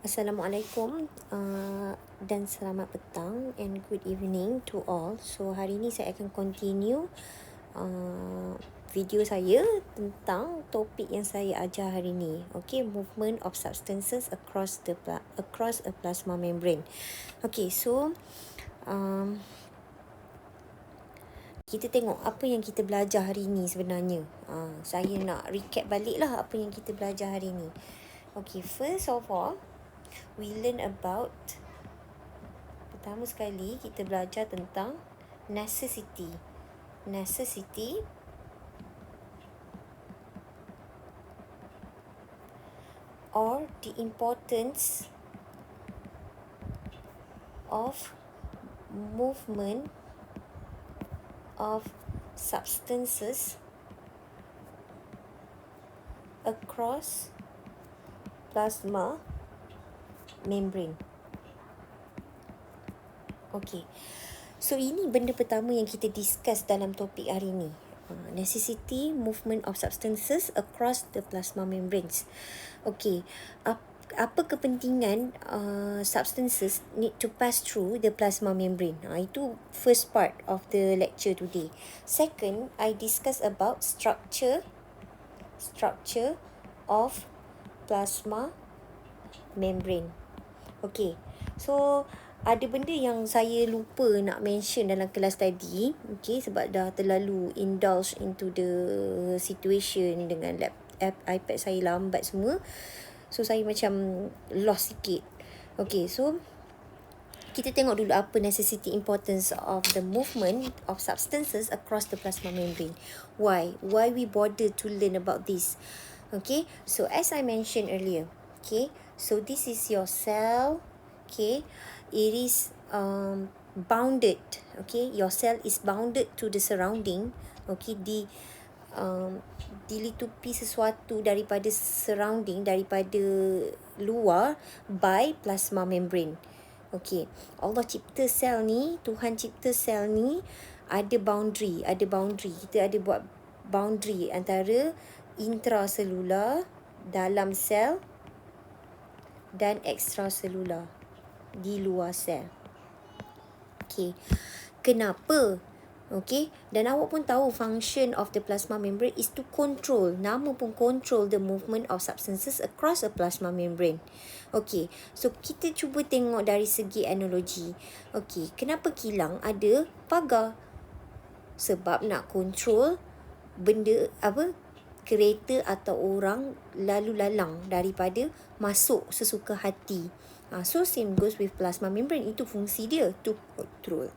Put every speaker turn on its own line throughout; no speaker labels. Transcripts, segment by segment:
Assalamualaikum dan selamat petang and good evening to all. So hari ini saya akan continue video saya tentang topik yang saya ajar hari ini. Okay, movement of substances across a plasma membrane. Okay, so kita tengok apa yang kita belajar hari ini sebenarnya. Saya nak recap balik lah apa yang kita belajar hari ini. Okay, first of all, we learn about, pertama sekali kita belajar tentang necessity or the importance of movement of substances across plasma membrane. Okay, so ini benda pertama yang kita discuss dalam topik hari ini. Necessity, movement of substances across the plasma membranes. Okay, apa kepentingan substances need to pass through the plasma membrane? Itu first part of the lecture today. Second, I discuss about structure of plasma membrane. Okay, so ada benda yang saya lupa nak mention dalam kelas tadi. Okay, sebab dah terlalu indulge into the situation dengan iPad saya lambat semua. So saya macam lost sikit. Okay, so kita tengok dulu apa necessity importance of the movement of substances across the plasma membrane. Why we bother to learn about this? Okay, so as I mentioned earlier, okay, so this is your cell. Okay, it is bounded. Okay, your cell is bounded to the surrounding. Okay, dilitupi sesuatu daripada surrounding, daripada luar by plasma membrane. Okay, Allah cipta sel ni, Tuhan cipta sel ni ada boundary. Kita ada buat boundary antara intraselular, dalam sel, dan ekstraselular, di luar sel. Okay, kenapa? Okay, dan awak pun tahu function of the plasma membrane is to control. Nama pun control the movement of substances across a plasma membrane. Okay, so kita cuba tengok dari segi analogi. Okay, kenapa kilang ada pagar? Sebab nak control benda kereta atau orang lalu lalang daripada masuk sesuka hati. So same goes with plasma membrane. Itu fungsi dia, to control.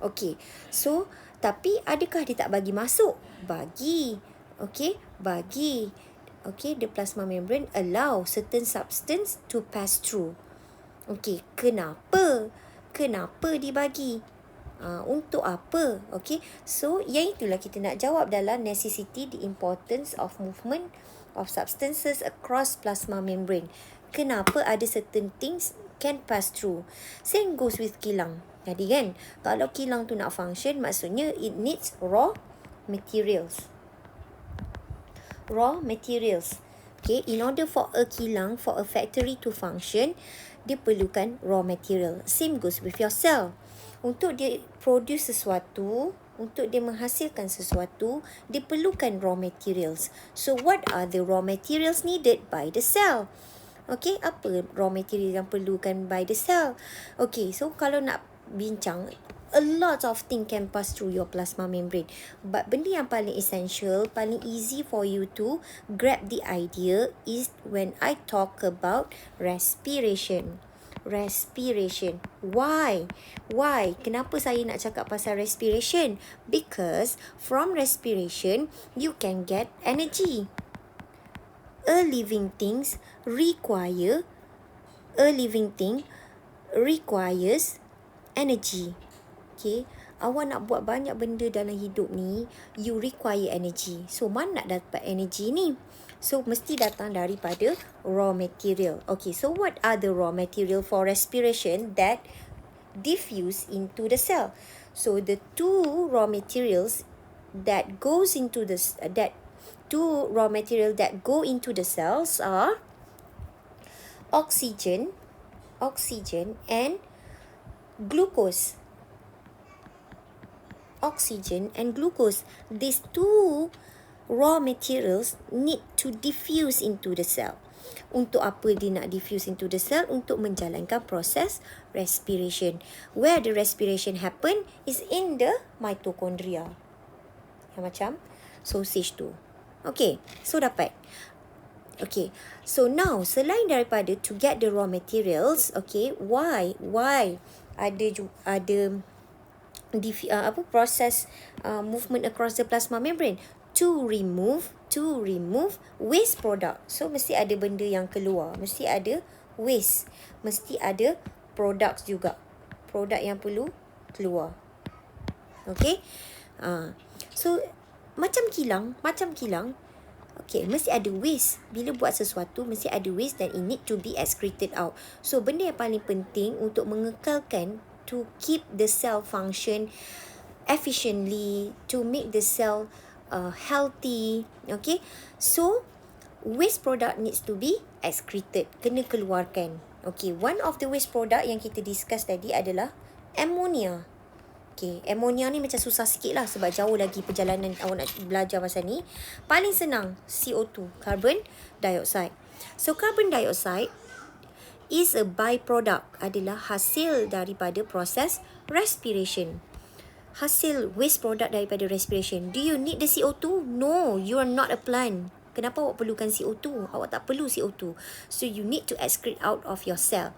Okay, so tapi adakah dia tak bagi masuk? Bagi. Okay, bagi. Okay, the plasma membrane allow certain substance to pass through. Okay, kenapa dibagi? Untuk apa? Okay, so yang itulah kita nak jawab dalam necessity, the importance of movement of substances across plasma membrane. Kenapa ada certain things can pass through? Same goes with kilang. Jadi kan, kalau kilang tu nak function, maksudnya it needs raw materials. Okay, in order for a kilang, for a factory to function, dia perlukan raw material. Same goes with your cell. Untuk dia produce sesuatu, untuk dia menghasilkan sesuatu, dia perlukan raw materials. So what are the raw materials needed by the cell? Okay, apa raw material yang perlukan by the cell? Okay, so kalau nak bincang, a lot of thing can pass through your plasma membrane. But benda yang paling essential, paling easy for you to grab the idea is when I talk about respiration. Why? Kenapa saya nak cakap pasal respiration? Because from respiration, you can get energy. A living thing requires energy. Okay, awak nak buat banyak benda dalam hidup ni, you require energy. So mana nak dapat energy ni? So mesti datang daripada raw material. Okay, so what are the raw material for respiration that diffuse into the cell? So the two raw materials that go into the cells are oxygen oxygen and glucose. Oxygen and glucose. These two raw materials need to diffuse into the cell. Untuk apa dia nak diffuse into the cell? Untuk menjalankan proses respiration. Where the respiration happen is in the mitochondria. Yang macam sausage tu. Okay, so dapat. Okay, so now selain daripada to get the raw materials, okay, why ada proses movement across the plasma membrane to remove waste product. So mesti ada benda yang keluar, mesti ada waste, mesti ada products juga, produk yang perlu keluar. Okay, so macam kilang. Okay, mesti ada waste. Bila buat sesuatu, mesti ada waste dan it need to be excreted out. So, benda yang paling penting untuk mengekalkan, to keep the cell function efficiently, to make the cell healthy. Okay, so waste product needs to be excreted. Kena keluarkan. Okay, one of the waste product yang kita discuss tadi adalah ammonia. Okay, ammonia ni macam susah sikit lah sebab jauh lagi perjalanan awak nak belajar pasal ni. Paling senang, CO2, carbon dioxide. So, carbon dioxide is a byproduct, adalah hasil daripada proses respiration. Hasil waste product daripada respiration. Do you need the CO2? No, you are not a plant. Kenapa awak perlukan CO2? Awak tak perlu CO2. So, you need to excrete out of your cell.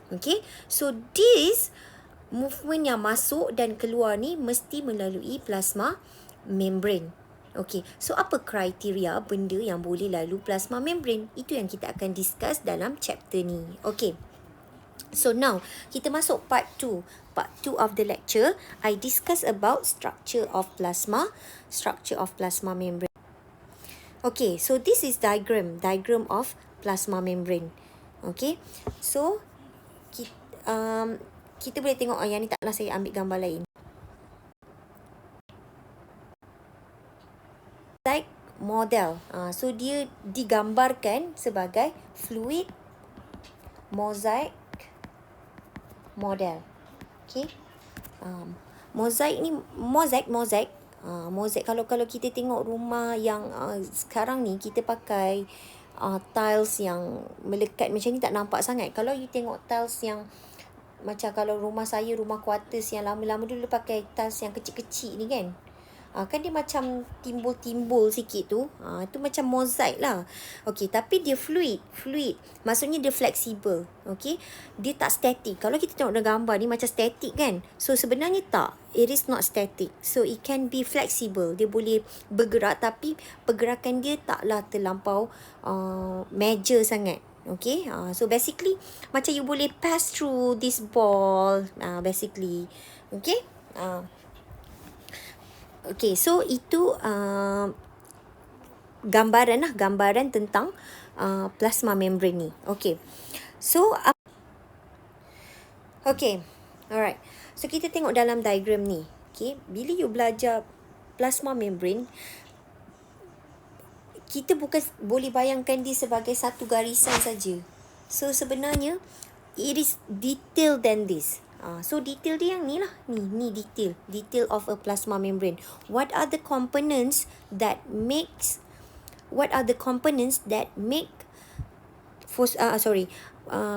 Okay, so this movement yang masuk dan keluar ni mesti melalui plasma membrane. Okay, so apa kriteria benda yang boleh lalu plasma membrane? Itu yang kita akan discuss dalam chapter ni. Okay, so now kita masuk part 2. Part 2 of the lecture, I discuss about structure of plasma membrane. Okay, so this is diagram of plasma membrane. Okay, so kita boleh tengok yang ni, taklah saya ambil gambar lain. Like model. So dia digambarkan sebagai fluid mosaic model. Okay. Mosaic ni mosaic kalau kita tengok rumah yang sekarang ni kita pakai tiles yang melekat macam ni tak nampak sangat. Kalau you tengok tiles yang macam kalau rumah saya, rumah quarters yang lama-lama dulu pakai tiles yang kecil-kecil ni kan. Kan dia macam timbul-timbul sikit tu. Itu macam mozaik lah. Okay, tapi dia fluid. Maksudnya dia fleksibel. Okay, dia tak static. Kalau kita tengok dalam gambar ni macam static kan. So sebenarnya tak. It is not static. So it can be flexible. Dia boleh bergerak tapi pergerakan dia taklah terlampau major sangat. Okay, so basically macam you boleh pass through this ball, basically. Okay, okay, so itu gambaran tentang plasma membrane ni. Okay, so okay, alright. So kita tengok dalam diagram ni. Okay, bila you belajar plasma membrane, kita bukan boleh bayangkan dia sebagai satu garisan saja. So sebenarnya it is detail than this. So detail dia yang ni lah. Ni detail of a plasma membrane. What are the components that make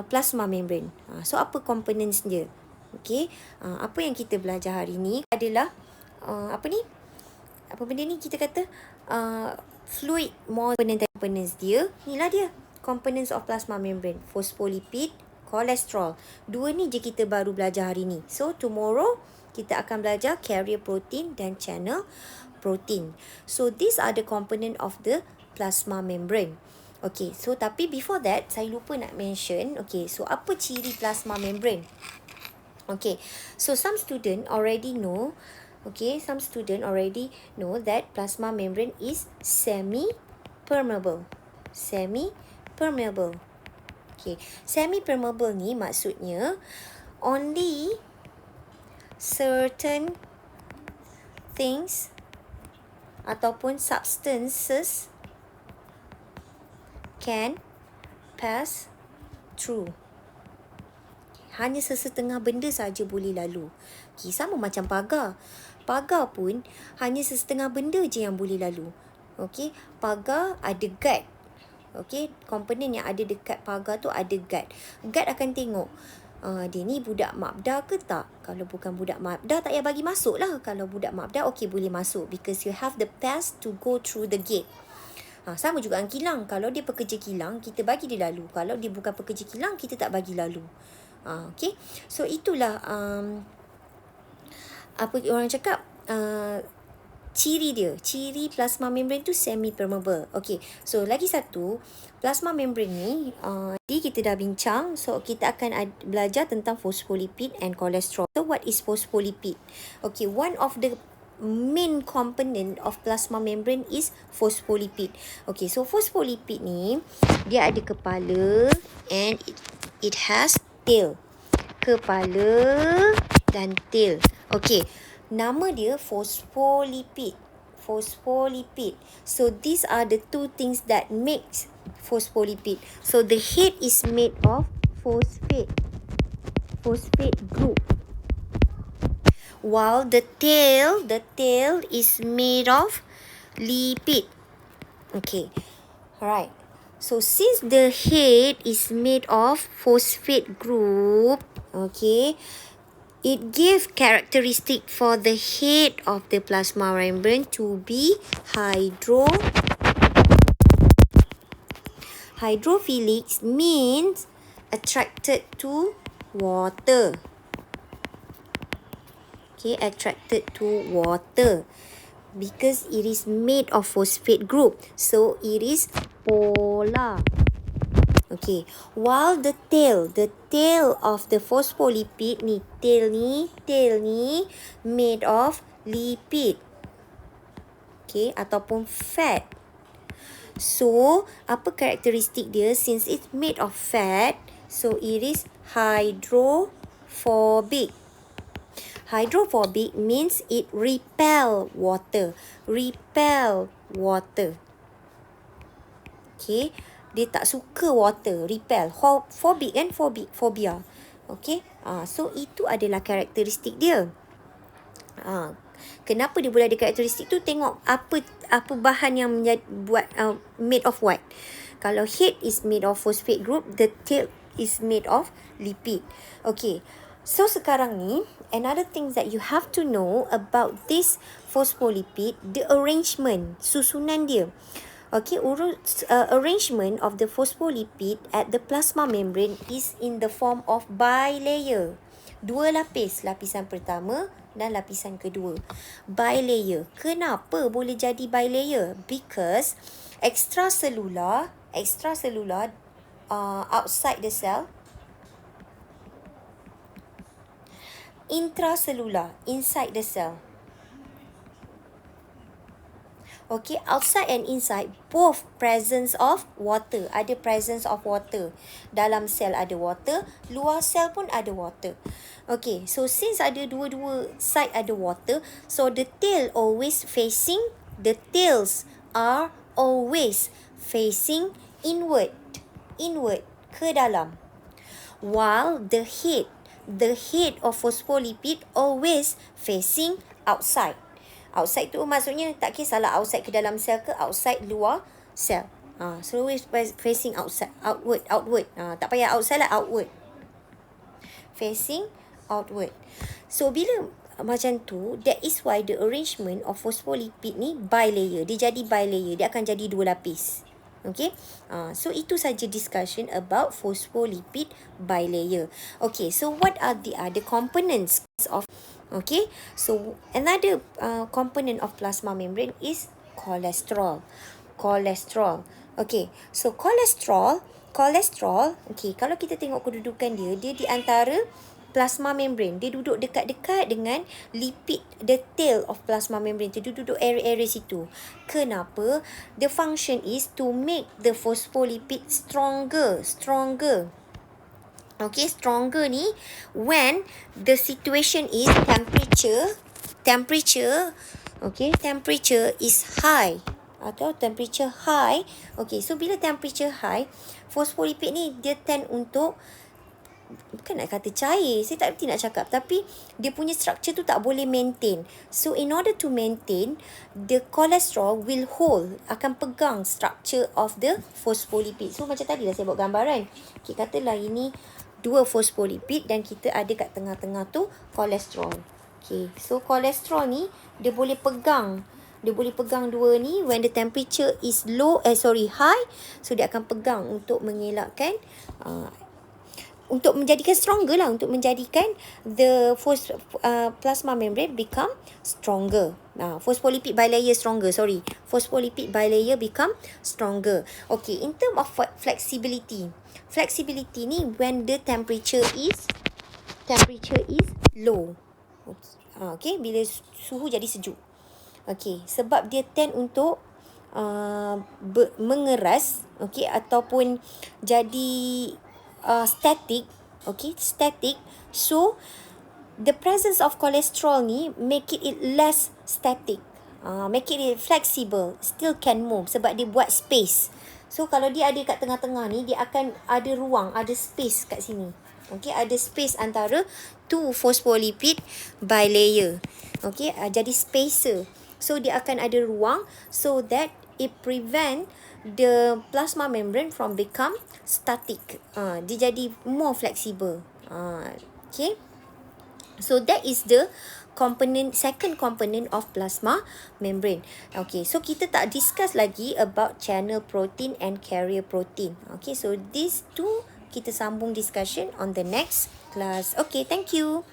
plasma membrane. So apa components dia? Okay, apa yang kita belajar hari ni adalah apa benda ni kita kata fluid components dia. Inilah dia components of plasma membrane, phospholipid, kolesterol. Dua ni je kita baru belajar hari ni. So tomorrow kita akan belajar carrier protein dan channel protein. So these are the component of the plasma membrane. Okay, so tapi before that saya lupa nak mention. Okay, so apa ciri plasma membrane? Okay, so some student already know. Okay, some student already know that plasma membrane is semi-permeable. Okay, semi-permeable ni maksudnya only certain things ataupun substances can pass through. Hanya sesetengah benda saja boleh lalu. Okay, sama macam pagar. Pagar pun hanya sesetengah benda je yang boleh lalu. Okay, pagar ada guard. Okay, komponen yang ada dekat pagar tu ada guard. Guard akan tengok, dia ni budak mabda ke tak? Kalau bukan budak mabda, tak payah bagi masuk lah. Kalau budak mabda, okay, boleh masuk. Because you have the pass to go through the gate. Sama juga dengan kilang. Kalau dia pekerja kilang, kita bagi dia lalu. Kalau dia bukan pekerja kilang, kita tak bagi lalu. Okay. So, itulah apa orang cakap, ciri dia. Ciri plasma membrane tu semi-permeable. Okay. So, lagi satu, plasma membrane ni, kita dah bincang. So, kita akan belajar tentang phospholipid and cholesterol. So, what is phospholipid? Okay, one of the main component of plasma membrane is phospholipid. Okay, so phospholipid ni, dia ada kepala and it has tail. Kepala dan tail. Okay, nama dia phospholipid. Phospholipid. So, these are the two things that makes phospholipid. So, the head is made of phosphate group. While the tail is made of lipid. Okay. Alright. So, since the head is made of phosphate group, okay, it gives characteristic for the head of the plasma membrane to be hydrophilic, means attracted to water. Okay, attracted to water because it is made of phosphate group, so it is polar. Okay, while the tail of the phospholipid ni, tail ni made of lipid. Okay, ataupun fat. So, apa karakteristik dia? Since it's made of fat, so it is hydrophobic. Hydrophobic means it repel water. Okay. Dia tak suka water. Repel. Phobic kan? Phobia. Okay. So, itu adalah karakteristik dia. Kenapa dia boleh ada karakteristik tu? Tengok apa bahan yang made of what. Kalau head is made of phosphate group, the tail is made of lipid. Okay. So, sekarang ni, another thing that you have to know about this phospholipid, the arrangement, susunan dia. Okay, arrangement of the phospholipid at the plasma membrane is in the form of bilayer. Dua lapis, lapisan pertama dan lapisan kedua. Bilayer. Kenapa boleh jadi bilayer? Because extracellular outside the cell, intracellular inside the cell. Okay, outside and inside both presence of water. Ada presence of water. Dalam sel ada water, luar sel pun ada water. Okay, so since ada dua-dua side ada water, so the tails are always facing inward ke dalam. While the head of phospholipid always facing outside. Outside tu maksudnya tak kisahlah outside ke dalam sel ke outside luar sel. So always facing outside, outward. Tak payah outside lah, outward. Facing outward. So bila macam tu, that is why the arrangement of phospholipid ni bilayer. Dia jadi bilayer, dia akan jadi dua lapis. Okay, so itu saja discussion about phospholipid bilayer. Okay, so what are the other components of? Okay, so another component of plasma membrane is cholesterol. Okay, so cholesterol. Okay, kalau kita tengok kedudukan dia di antara plasma membrane. Dia duduk dekat-dekat dengan lipid, the tail of plasma membrane. Dia duduk area-area situ. Kenapa? The function is to make the phospholipid stronger. Okay, stronger ni when the situation is temperature is high atau temperature high. Okay, so bila temperature high, phospholipid ni dia tend untuk bukan nak kata cair, saya tak berhenti nak cakap, tapi dia punya structure tu tak boleh maintain. So in order to maintain, the cholesterol will hold, akan pegang structure of the phospholipid. So macam tadi dah saya buat gambaran. Okay, katalah ini 2 phospholipid dan kita ada kat tengah-tengah tu kolesterol. Okay, so kolesterol ni dia boleh pegang. Dia boleh pegang dua ni when the temperature is high. So dia akan pegang untuk mengelakkan untuk menjadikan stronger lah, untuk menjadikan the plasma membrane become stronger. Phospholipid bilayer stronger, phospholipid bilayer become stronger. Okay, in term of flexibility ni when the temperature is low. Okay, bila suhu jadi sejuk. Okay, sebab dia tend untuk mengeras, okay, ataupun jadi static. Okay, static. So the presence of cholesterol ni make it less static, make it flexible, still can move sebab dia buat space. So kalau dia ada kat tengah-tengah ni, dia akan ada ruang, ada space kat sini. Okay, ada space antara two phospholipid bilayer. Okay, jadi spacer. So dia akan ada ruang so that it prevent the plasma membrane from become static. Dia jadi more flexible. Okay. So that is the second component of plasma membrane. Okay, so kita tak discuss lagi about channel protein and carrier protein. Okay, so these two kita sambung discussion on the next class. Okay, thank you.